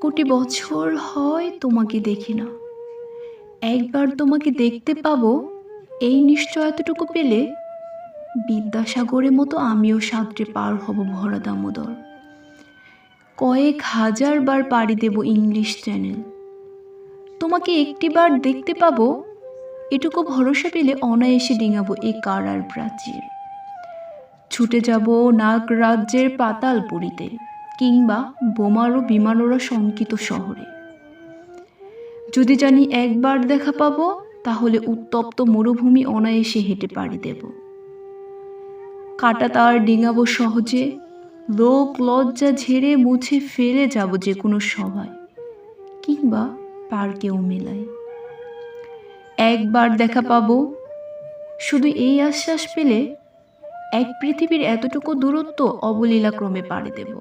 কোটি বছর হয় তোমাকে দেখি না, একবার তোমাকে দেখতে পাবো, এই নিশ্চয়তাটুকু পেলে বিদ্যাসাগরের মতো আমিও সাঁতরে পার হব ভরা দামোদর। কয়েক হাজার বার পাড়ি দেব ইংলিশ চ্যানেল, তোমাকে একটিবার দেখতে পাবো, এটুকু ভরসা পেলে অনায়াসে ডিঙাবো এই কারার প্রাচীর। ছুটে যাব নাগ রাজ্যের পাতালপুরীতে, কিংবা বোমারো বিমানোরা শঙ্কিত শহরে। যদি জানি একবার দেখা পাবো, তাহলে উত্তপ্ত মরুভূমি অনায়াসে হেঁটে পাড়ি দেব। কাটা তার ডিঙাবো সহজে, লোক লজ্জা ঝেড়ে মুছে ফেলে যাব যে কোনো সভায়, কিংবা পার্কেও মেলায়। একবার দেখা পাবো, শুধু এই আশ্বাস পেলে এক পৃথিবীর এতটুকু দূরত্ব অবলীলাক্রমে পাড়ি দেব।